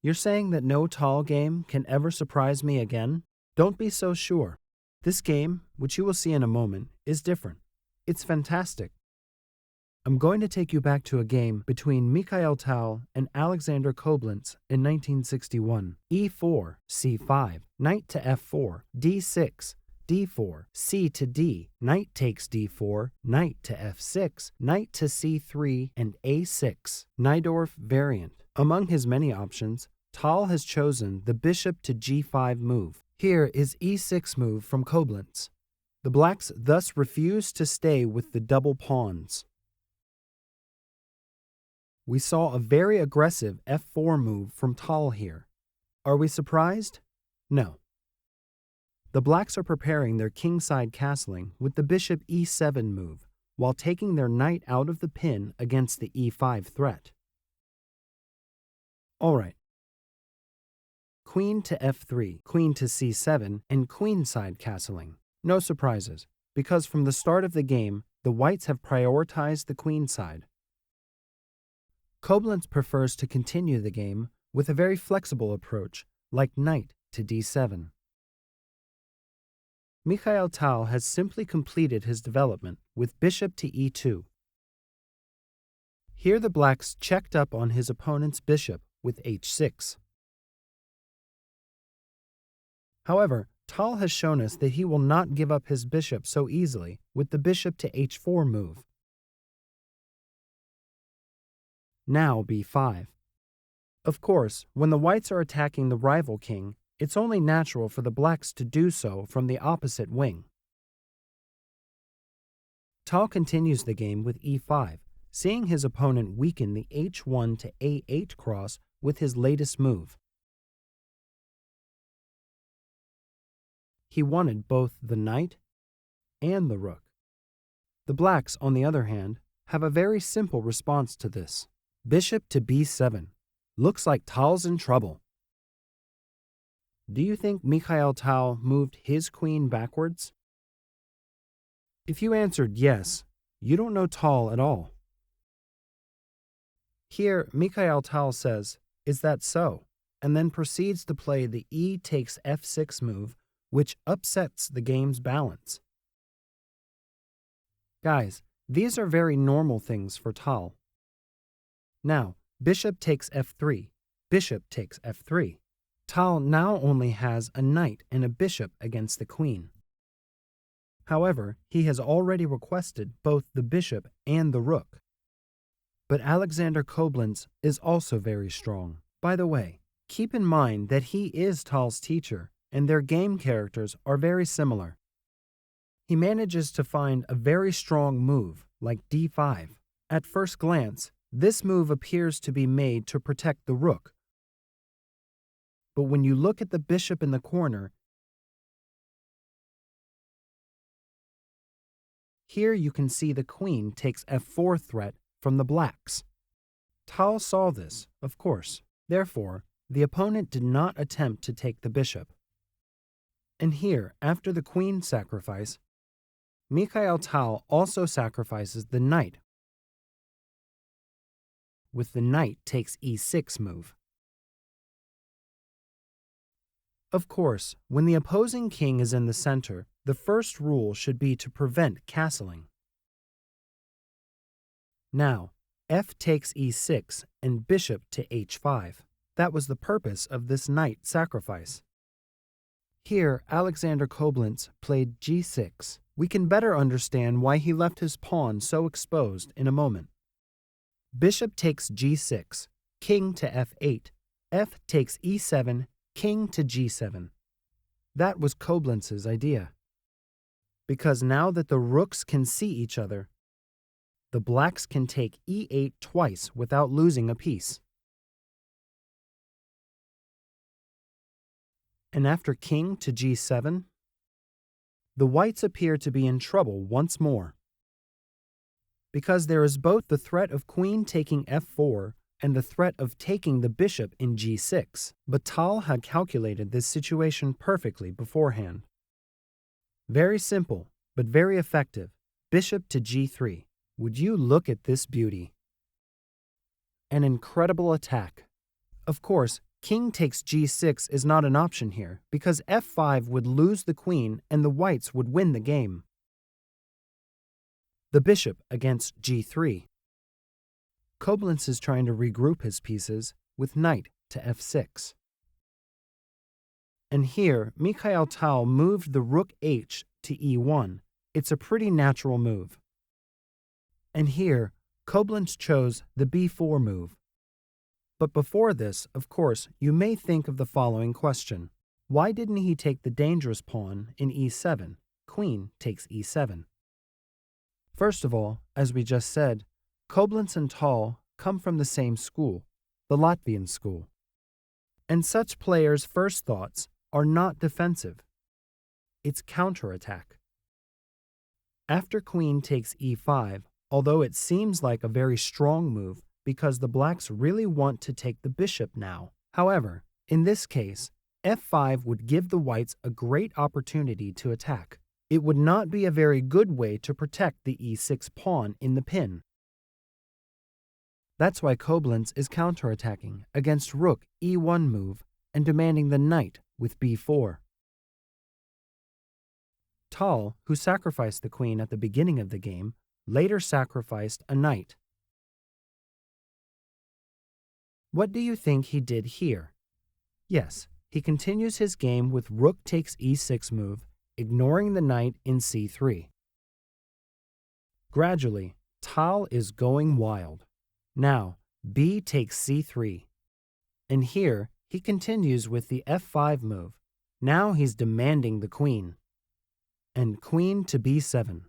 You're saying that no Tal game can ever surprise me again? Don't be so sure. This game, which you will see in a moment, is different. It's fantastic. I'm going to take you back to a game between Mikhail Tal and Alexander Koblents in 1961. E4, C5, knight to F4, D6, D4, C to D, knight takes D4, knight to F6, knight to C3, and A6. Najdorf variant. Among his many options, Tal has chosen the bishop to G5 move. Here is E6 move from Koblents. The blacks thus refuse to stay with the double pawns. We saw a very aggressive F4 move from Tal here. Are we surprised? No. The blacks are preparing their kingside castling with the bishop E7 move, while taking their knight out of the pin against the E5 threat. Alright. Queen to F3, queen to C7, and queenside castling. No surprises, because from the start of the game, the whites have prioritized the queenside. Koblents prefers to continue the game with a very flexible approach, like knight to D7. Mikhail Tal has simply completed his development with bishop to E2. Here the blacks checked up on his opponent's bishop with H6. However, Tal has shown us that he will not give up his bishop so easily with the bishop to H4 move. Now B5. Of course, when the whites are attacking the rival king, it's only natural for the blacks to do so from the opposite wing. Tal continues the game with E5, seeing his opponent weaken the H1 to A8 cross with his latest move. He wanted both the knight and the rook. The blacks, on the other hand, have a very simple response to this. Bishop to B7. Looks like Tal's in trouble. Do you think Mikhail Tal moved his queen backwards? If you answered yes, you don't know Tal at all. Here, Mikhail Tal says, "Is that so?" and then proceeds to play the E takes F6 move, which upsets the game's balance. Guys, these are very normal things for Tal. Now, bishop takes F3, bishop takes F3. Tal now only has a knight and a bishop against the queen. However, he has already requested both the bishop and the rook. But Alexander Koblents is also very strong. By the way, keep in mind that he is Tal's teacher, and their game characters are very similar. He manages to find a very strong move, like D5. At first glance, this move appears to be made to protect the rook. But when you look at the bishop in the corner, here you can see the queen takes F4 threat from the blacks. Tal saw this, of course. Therefore, the opponent did not attempt to take the bishop. And here, after the queen sacrifice, Mikhail Tal also sacrifices the knight with the knight takes E6 move. Of course, when the opposing king is in the center, the first rule should be to prevent castling. Now, F takes E6 and bishop to H5. That was the purpose of this knight sacrifice. Here, Alexander Koblents played G6. We can better understand why he left his pawn so exposed in a moment. Bishop takes G6, king to F8, F takes E7, king to G7. That was Koblents' idea. Because now that the rooks can see each other, the blacks can take E8 twice without losing a piece. And after king to G7, the whites appear to be in trouble once more. Because there is both the threat of queen taking F4 and the threat of taking the bishop in G6, but Tal had calculated this situation perfectly beforehand. Very simple, but very effective. Bishop to G3. Would you look at this beauty? An incredible attack. Of course, king takes g6 is not an option here because f5 would lose the queen and the whites would win the game. The bishop against g3. Koblents is trying to regroup his pieces with knight to f6. And here, Mikhail Tal moved the rook h to e1. It's a pretty natural move. And here, Koblents chose the b4 move. But before this, of course, you may think of the following question. Why didn't he take the dangerous pawn in e7? Queen takes e7. First of all, as we just said, Koblents and Tal come from the same school, the Latvian school. And such players' first thoughts are not defensive. It's counterattack. After queen takes e5, although it seems like a very strong move because the blacks really want to take the bishop now. However, in this case, f5 would give the whites a great opportunity to attack. It would not be a very good way to protect the e6 pawn in the pin. That's why Koblents is counterattacking against rook e1 move and demanding the knight with b4. Tal, who sacrificed the queen at the beginning of the game, later sacrificed a knight. What do you think he did here? Yes, he continues his game with rook takes e6 move, ignoring the knight in c3. Gradually, Tal is going wild. Now, b takes c3. And here, he continues with the f5 move. Now he's demanding the queen. And queen to b7.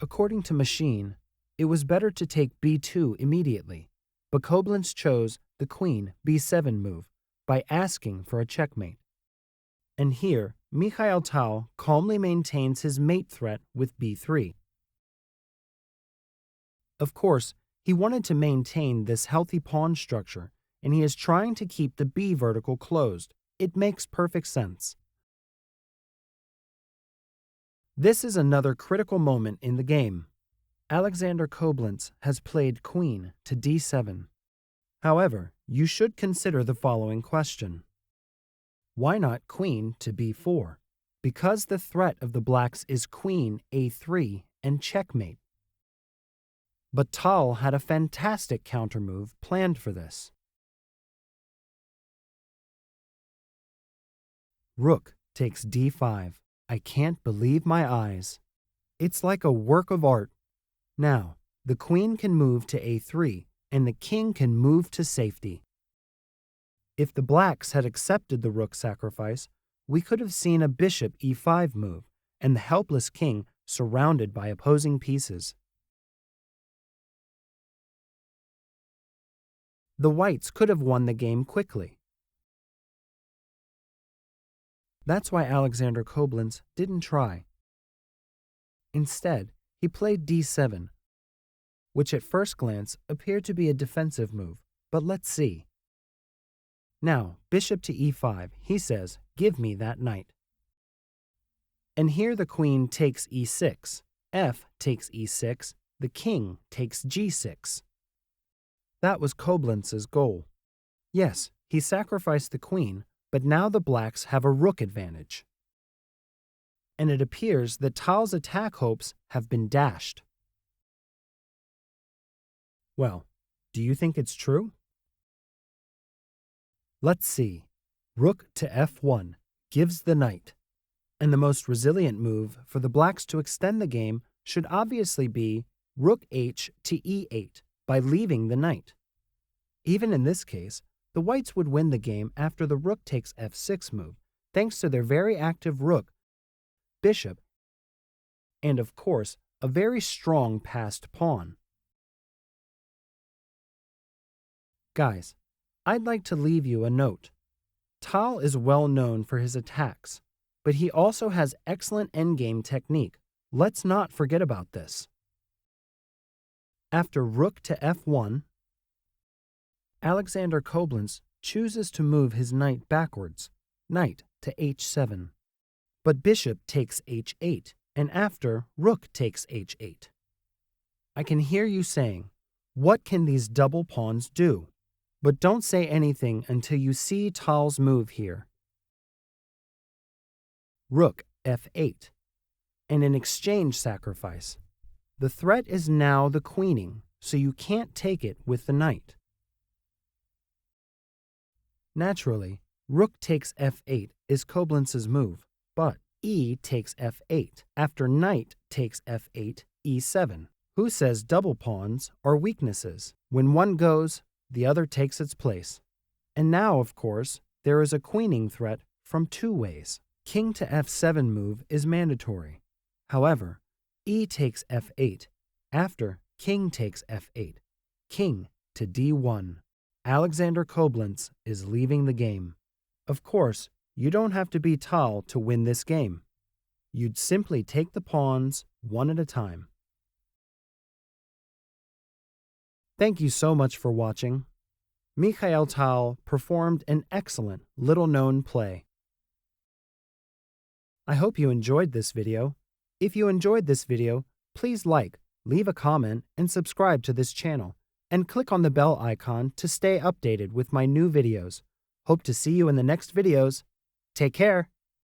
According to Machine, it was better to take b2 immediately, but Koblents chose the queen b7 move by asking for a checkmate. And here, Mikhail Tal calmly maintains his mate threat with b3. Of course, he wanted to maintain this healthy pawn structure, and he is trying to keep the b vertical closed. It makes perfect sense. This is another critical moment in the game. Alexander Koblents has played queen to d7. However, you should consider the following question. Why not queen to b4? Because the threat of the blacks is queen a3 and checkmate. But Tal had a fantastic countermove planned for this. Rook takes d5. I can't believe my eyes. It's like a work of art. Now, the queen can move to a3, and the king can move to safety. If the blacks had accepted the rook sacrifice, we could have seen a bishop e5 move, and the helpless king surrounded by opposing pieces. The whites could have won the game quickly. That's why Alexander Koblents didn't try. Instead, he played d7, which at first glance appeared to be a defensive move, but let's see. Now, bishop to e5, he says, give me that knight. And here the queen takes e6, f takes e6, the king takes g6. That was Koblents' goal. Yes, he sacrificed the queen, but now the blacks have a rook advantage. And it appears that Tal's attack hopes have been dashed. Well, do you think it's true? Let's see. Rook to f1 gives the knight. And the most resilient move for the blacks to extend the game should obviously be rook h to e8 by leaving the knight. Even in this case, the whites would win the game after the rook takes f6 move, thanks to their very active rook, bishop, and of course, a very strong passed pawn. Guys, I'd like to leave you a note. Tal is well known for his attacks, but he also has excellent endgame technique. Let's not forget about this. After rook to f1, Alexander Koblents chooses to move his knight backwards, knight to h7. But bishop takes h8, and after, rook takes h8. I can hear you saying, what can these double pawns do? But don't say anything until you see Tal's move here. Rook f8, and an exchange sacrifice. The threat is now the queening, so you can't take it with the knight. Naturally, rook takes f8 is Koblents' move, but e takes f8 after knight takes f8, e7. Who says double pawns are weaknesses? When one goes, the other takes its place. And now, of course, there is a queening threat from two ways. King to f7 move is mandatory. However, e takes f8 after king takes f8, king to d1. Alexander Koblents is leaving the game. Of course, you don't have to be Tal to win this game. You'd simply take the pawns one at a time. Thank you so much for watching. Mikhail Tal performed an excellent little-known play. I hope you enjoyed this video. If you enjoyed this video, please like, leave a comment, and subscribe to this channel. And click on the bell icon to stay updated with my new videos. Hope to see you in the next videos. Take care.